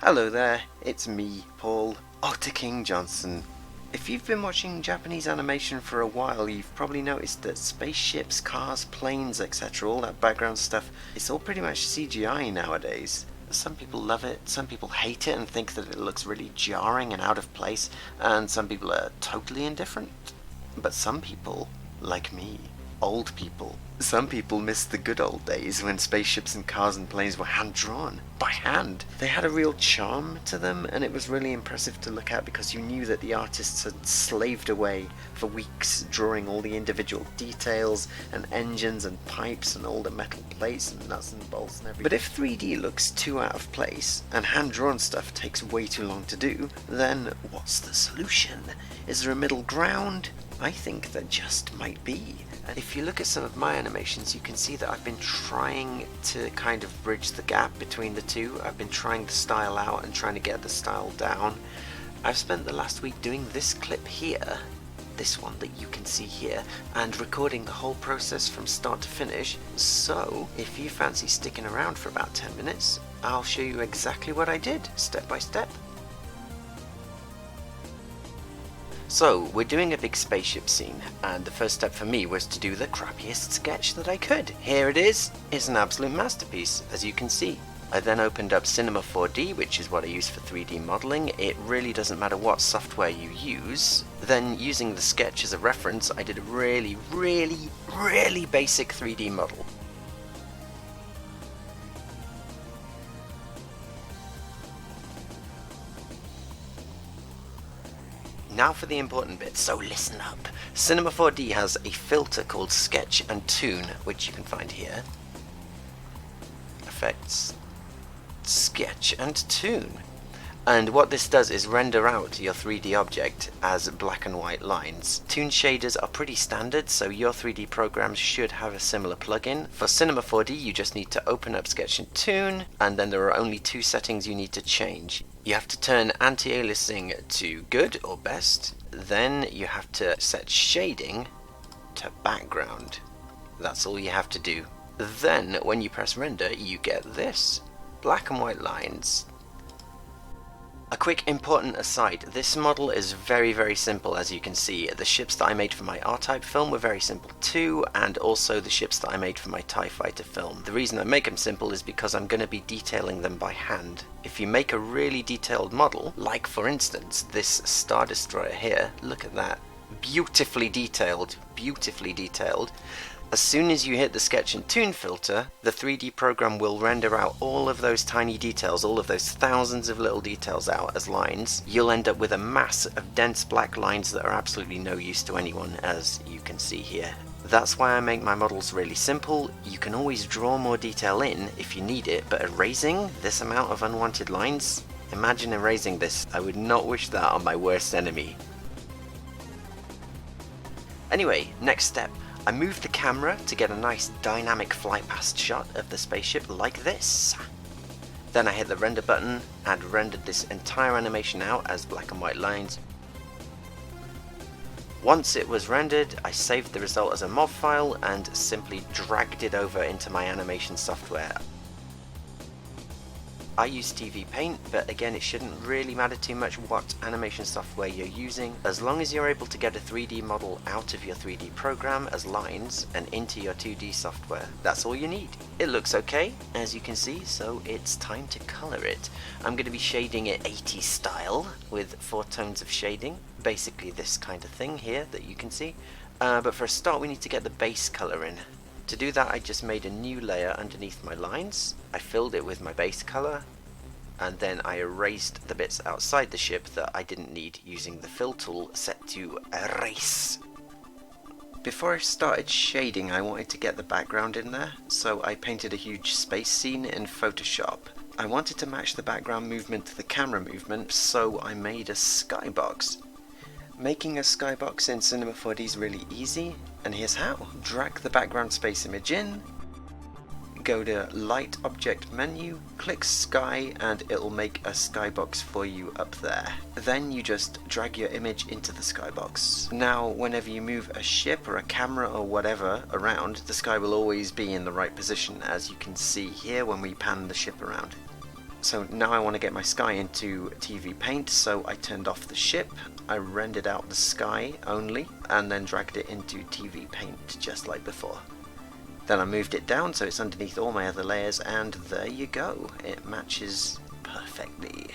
Hello there, it's me, Paul, Otter King Johnson. If you've been watching Japanese animation for a while, you've probably noticed that spaceships, cars, planes, etc., all that background stuff, it's all pretty much CGI nowadays. Some people love it, some people hate it and think that it looks really jarring and out of place, and some people are totally indifferent. But some people, like me, old people, some people miss the good old days when spaceships and cars and planes were hand-drawn, by hand. They had a real charm to them, and it was really impressive to look at because you knew that the artists had slaved away for weeks drawing all the individual details and engines and pipes and all the metal plates and nuts and bolts and everything. But if 3D looks too out of place and hand-drawn stuff takes way too long to do, then what's the solution? Is there a middle ground? I think there just might be. And if you look at some of my animations, you can see that I've been trying to kind of bridge the gap between the two. I've been trying the style out and trying to get the style down. I've spent the last week doing this clip here, this one that you can see here, and recording the whole process from start to finish. So if you fancy sticking around for about 10 minutes, I'll show you exactly what I did, step by step. So, we're doing a big spaceship scene, and the first step for me was to do the crappiest sketch that I could. Here it is. It's an absolute masterpiece, as you can see. I then opened up Cinema 4D, which is what I use for 3D modeling. It really doesn't matter what software you use. Then, using the sketch as a reference, I did a really basic 3D model. Now for the important bit, so listen up. Cinema 4D has a filter called Sketch and Tune, which you can find here. Effects, Sketch and Tune. And what this does is render out your 3D object as black and white lines. Tune shaders are pretty standard, so your 3D programs should have a similar plugin. For Cinema 4D, you just need to open up Sketch and Tune, and then there are only two settings you need to change. You have to turn anti-aliasing to good or best, then you have to set shading to background. That's all you have to do. Then when you press render, you get this, black and white lines. A quick important aside, this model is very simple, as you can see. The ships that I made for my R-Type film were very simple too, and also the ships that I made for my TIE Fighter film. The reason I make them simple is because I'm going to be detailing them by hand. If you make a really detailed model, like for instance this Star Destroyer here, look at that, beautifully detailed. As soon as you hit the Sketch and Tune filter, the 3D program will render out all of those tiny details, all of those thousands of little details out as lines. You'll end up with a mass of dense black lines that are absolutely no use to anyone, as you can see here. That's why I make my models really simple. You can always draw more detail in if you need it, but erasing this amount of unwanted lines, imagine erasing this. I would not wish that on my worst enemy. Anyway, next step. I moved the camera to get a nice dynamic flight past shot of the spaceship like this. Then I hit the render button and rendered this entire animation out as black and white lines. Once it was rendered, I saved the result as a MOV file and simply dragged it over into my animation software. I use TV Paint, but again it shouldn't really matter too much what animation software you're using, as long as you're able to get a 3D model out of your 3D program as lines and into your 2D software. That's all you need. It looks okay, as you can see, so it's time to color it. I'm going to be shading it 80s style with 4 tones of shading, basically this kind of thing here that you can see. But for a start we need to get the base color in. To do that, I just made a new layer underneath my lines. I filled it with my base color, and then I erased the bits outside the ship that I didn't need using the fill tool set to erase. Before I started shading, I wanted to get the background in there, so I painted a huge space scene in Photoshop. I wanted to match the background movement to the camera movement, so I made a skybox. Making a skybox in Cinema 4D is really easy, and here's how. Drag the background space image in, go to Light Object menu, click Sky, and it'll make a skybox for you up there. Then you just drag your image into the skybox. Now whenever you move a ship or a camera or whatever around, the sky will always be in the right position, as you can see here when we pan the ship around. So now I want to get my sky into TV Paint, so I turned off the ship, I rendered out the sky only, and then dragged it into TV Paint just like before. Then I moved it down so it's underneath all my other layers, and there you go, it matches perfectly.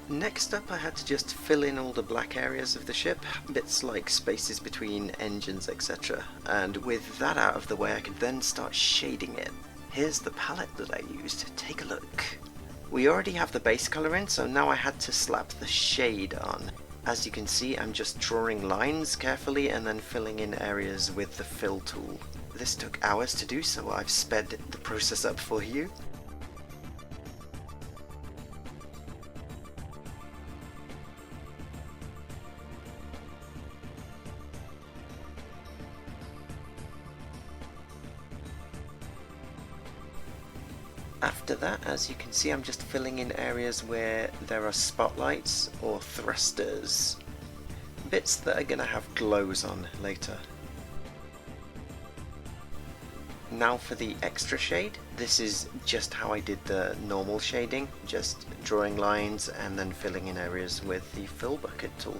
Next up I had to just fill in all the black areas of the ship, bits like spaces between engines etc, and with that out of the way I could then start shading it. Here's the palette that I used, take a look. We already have the base colour in, so now I had to slap the shade on. As you can see, I'm just drawing lines carefully and then filling in areas with the fill tool. This took hours to do, so I've sped the process up for you. After that, as you can see, I'm just filling in areas where there are spotlights or thrusters. Bits that are going to have glows on later. Now for the extra shade. This is just how I did the normal shading, just drawing lines and then filling in areas with the fill bucket tool.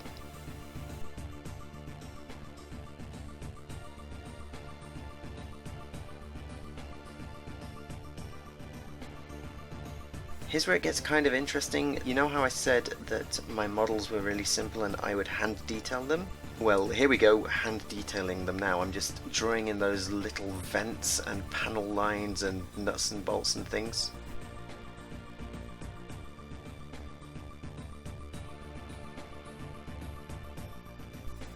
Here's where it gets kind of interesting. You know how I said that my models were really simple and I would hand detail them? Well, here we go, hand detailing them now. I'm just drawing in those little vents and panel lines and nuts and bolts and things.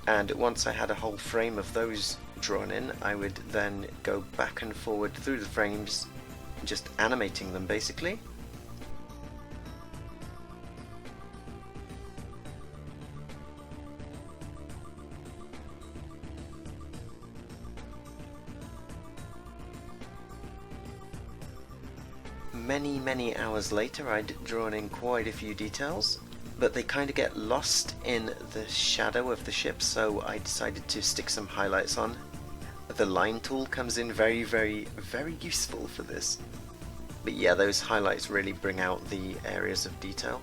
And once I had a whole frame of those drawn in, I would then go back and forward through the frames, just animating them basically. Many hours later I'd drawn in quite a few details, but they kind of get lost in the shadow of the ship, so I decided to stick some highlights on. The line tool comes in very useful for this. But yeah, those highlights really bring out the areas of detail.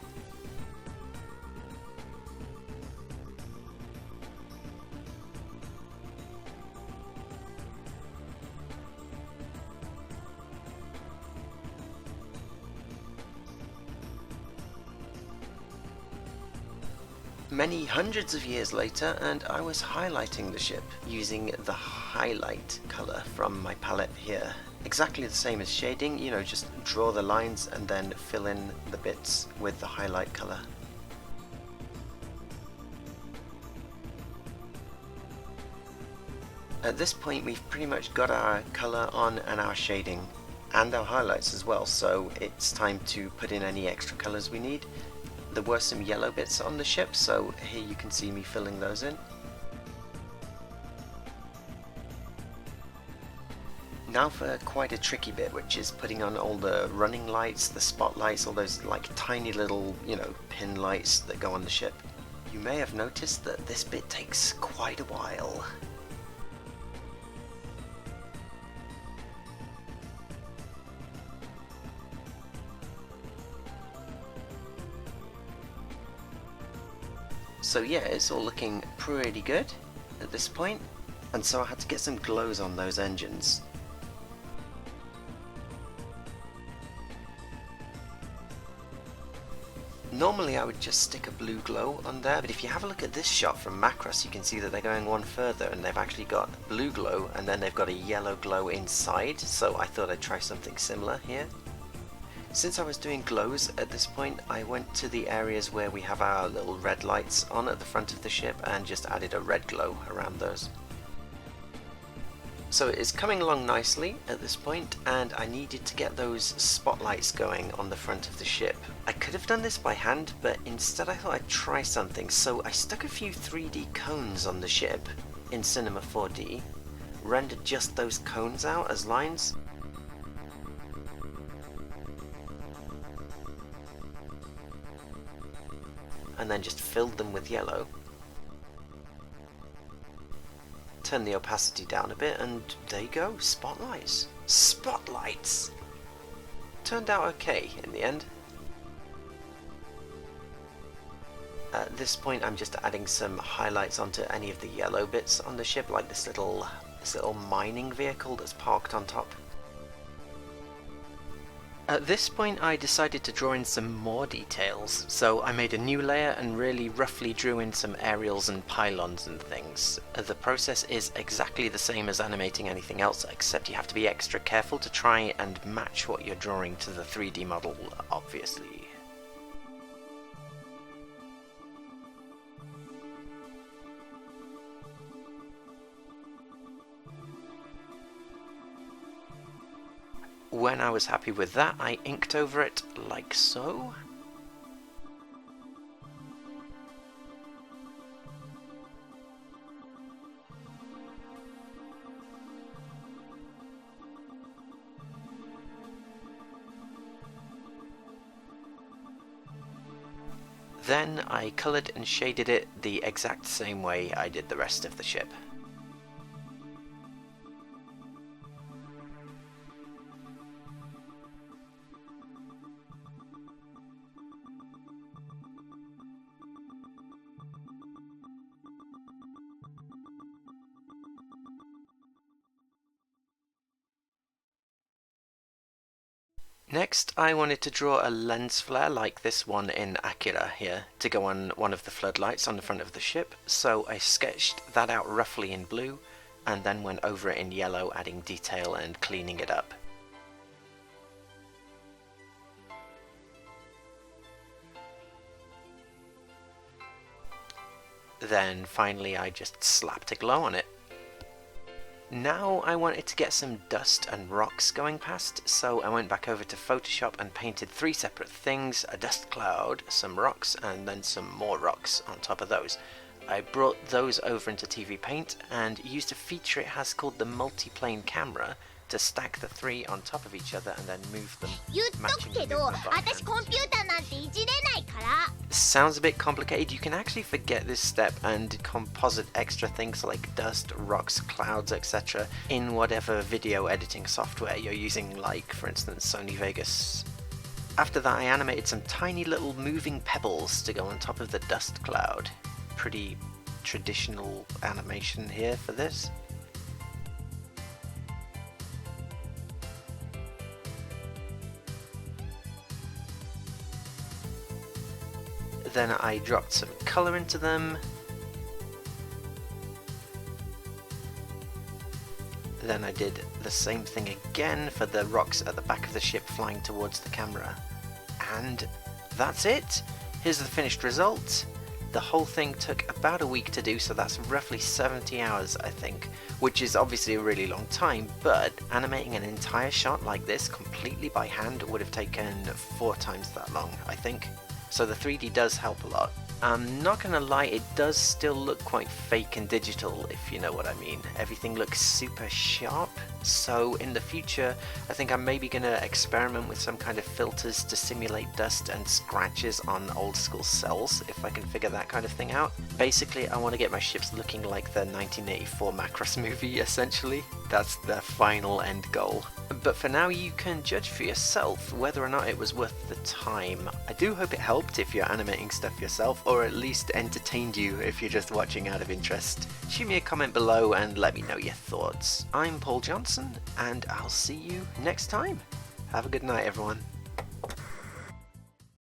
Many hundreds of years later, and I was highlighting the ship using the highlight color from my palette here. Exactly the same as shading, you know, just draw the lines and then fill in the bits with the highlight color. At this point we've pretty much got our color on and our shading and our highlights as well, so it's time to put in any extra colors we need. There were some yellow bits on the ship, so here you can see me filling those in. Now for quite a tricky bit, which is putting on all the running lights, the spotlights, all those like tiny little, you know, pin lights that go on the ship. You may have noticed that this bit takes quite a while. So yeah, it's all looking pretty good at this point, and so I had to get some glows on those engines. Normally I would just stick a blue glow on there, but if you have a look at this shot from Macross, you can see that they're going one further and they've actually got blue glow and then they've got a yellow glow inside, so I thought I'd try something similar here. Since I was doing glows at this point, I went to the areas where we have our little red lights on at the front of the ship and just added a red glow around those. So it's coming along nicely at this point, and I needed to get those spotlights going on the front of the ship. I could have done this by hand, but instead I thought I'd try something, so I stuck a few 3D cones on the ship in Cinema 4D, rendered just those cones out as lines, and then just filled them with yellow. Turn the opacity down a bit and there you go, spotlights. Spotlights! turned out okay in the end. At this point I'm just adding some highlights onto any of the yellow bits on the ship, like this little mining vehicle that's parked on top. At this point I decided to draw in some more details, so I made a new layer and really roughly drew in some aerials and pylons and things. The process is exactly the same as animating anything else, except you have to be extra careful to try and match what you're drawing to the 3D model, obviously. When I was happy with that, I inked over it like so. Then I coloured and shaded it the exact same way I did the rest of the ship. Next, I wanted to draw a lens flare like this one in Akira here to go on one of the floodlights on the front of the ship, so I sketched that out roughly in blue and then went over it in yellow, adding detail and cleaning it up. Then finally I just slapped a glow on it. Now I wanted to get some dust and rocks going past, so I went back over to Photoshop and painted 3 separate things: a dust cloud, some rocks, and then some more rocks on top of those. I brought those over into TV Paint and used a feature it has called the multiplane camera to stack the 3 on top of each other and then move them, matching the movement by hand. Sounds a bit complicated. You can actually forget this step and composite extra things like dust, rocks, clouds, etc. in whatever video editing software you're using, like for instance Sony Vegas. After that I animated some tiny little moving pebbles to go on top of the dust cloud. Pretty traditional animation here for this. Then I dropped some colour into them. Then I did the same thing again for the rocks at the back of the ship flying towards the camera. And that's it! Here's the finished result. The whole thing took about a week to do, so that's roughly 70 hours I think, which is obviously a really long time, but animating an entire shot like this completely by hand would have taken 4 times that long, I think. So the 3D does help a lot. I'm not gonna lie, it does still look quite fake and digital, if you know what I mean. Everything looks super sharp, so in the future I think I'm maybe gonna experiment with some kind of filters to simulate dust and scratches on old school cells, if I can figure that kind of thing out. Basically I want to get my ships looking like the 1984 Macross movie, essentially. That's the final end goal. But for now you can judge for yourself whether or not it was worth the time. I do hope it helped if you're animating stuff yourself, or at least entertained you if you're just watching out of interest. Shoot me a comment below and let me know your thoughts. I'm Paul Johnson, and I'll see you next time. Have a good night, everyone.